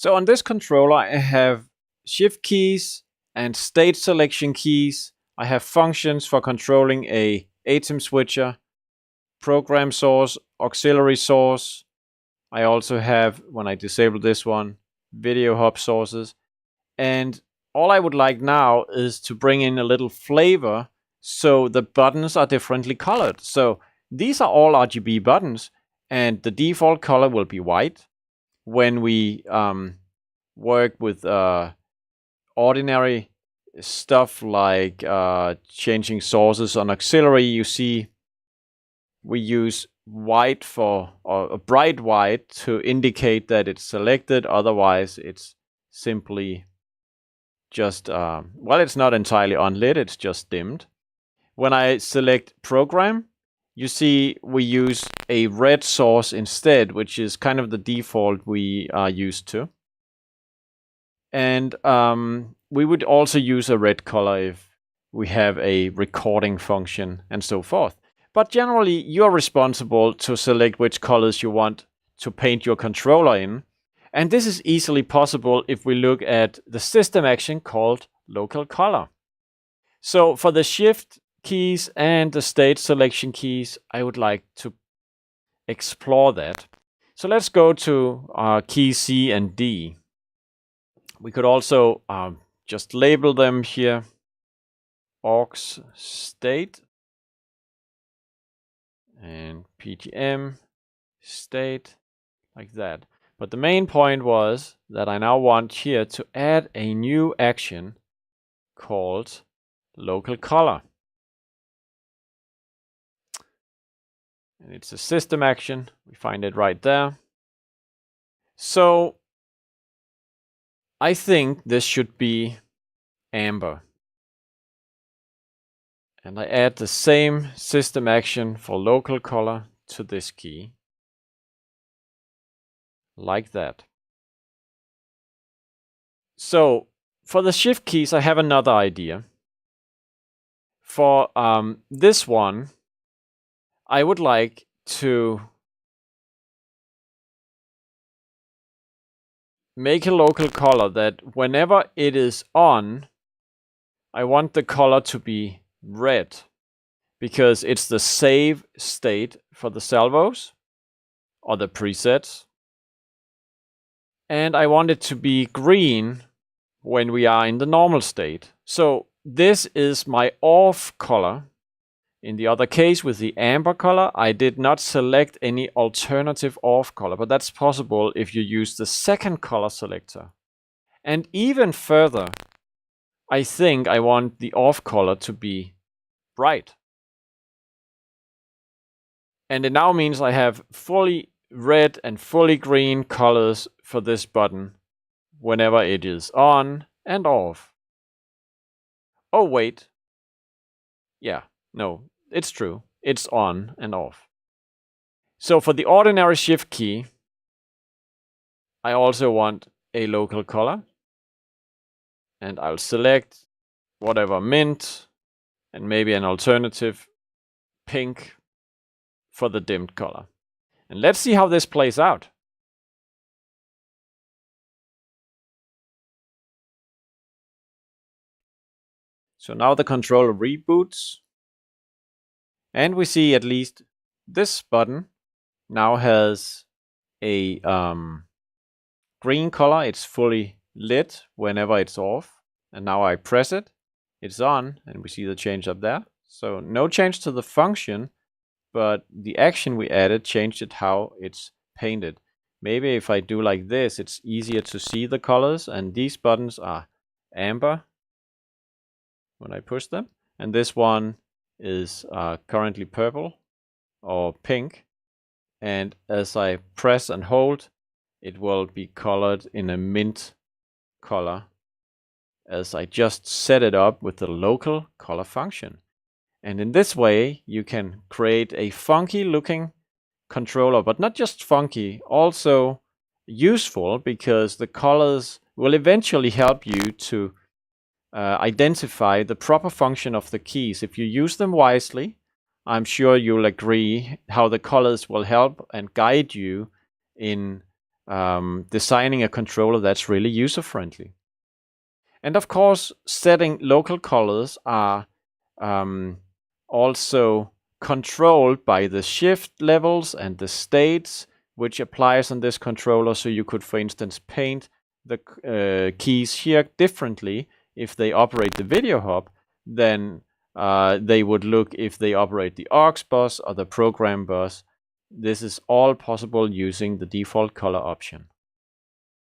So on this controller, I have shift keys and state selection keys. I have functions for controlling a ATEM switcher, program source, auxiliary source. I also have, when I disable this one, video hub sources. And all I would like now is to bring in a little flavor so the buttons are differently colored. So these are all RGB buttons, and the default color will be white. When we work with ordinary stuff like changing sources on auxiliary, you see we use white for, or a bright white, to indicate that it's selected. Otherwise it's simply just, well, it's not entirely unlit, it's just dimmed. When I select program, you see we use a red source instead, which is kind of the default we are used to. And we would also use a red color if we have a recording function and so forth. But generally, you're responsible to select which colors you want to paint your controller in. And this is easily possible if we look at the system action called local color. So for the shift keys and the state selection keys, I would like to explore that. So let's go to key C and D. We could also just label them here, aux state and PTM state, like that. But the main point was that I now want here to add a new action called local color. And it's a system action. We find it right there. So I think this should be amber. And I add the same system action for local color to this key, like that. So for the shift keys, I have another idea. For this one, I would like to make a local color that whenever it is on, I want the color to be red, because it's the save state for the salvos or the presets. And I want it to be green when we are in the normal state. So this is my off color. In the other case with the amber color, I did not select any alternative off color, but that's possible if you use the second color selector. And even further, I think I want the off color to be bright. And it now means I have fully red and fully green colors for this button whenever it is on and off. Oh, wait. Yeah, no, it's true. It's on and off. So for the ordinary shift key, I also want a local color. And I'll select whatever, mint, and maybe an alternative pink for the dimmed color. And let's see how this plays out. So now the controller reboots. And we see at least this button now has a green color. It's fully lit whenever it's off. And now I press it, it's on, and we see the change up there. So no change to the function, but the action we added changed it how it's painted. Maybe if I do like this, it's easier to see the colors, and these buttons are amber when I push them. And this one is currently purple or pink. And as I press and hold, it will be colored in a mint color as I just set it up with the local color function. And in this way, you can create a funky looking controller, but not just funky, also useful, because the colors will eventually help you to identify the proper function of the keys. If you use them wisely, I'm sure you'll agree how the colors will help and guide you in designing a controller that's really user-friendly. And of course, setting local colors are also controlled by the shift levels and the states which applies on this controller. So you could, for instance, paint the keys here differently if they operate the video hub than they would look if they operate the aux bus or the program bus. This is all possible using the default color option.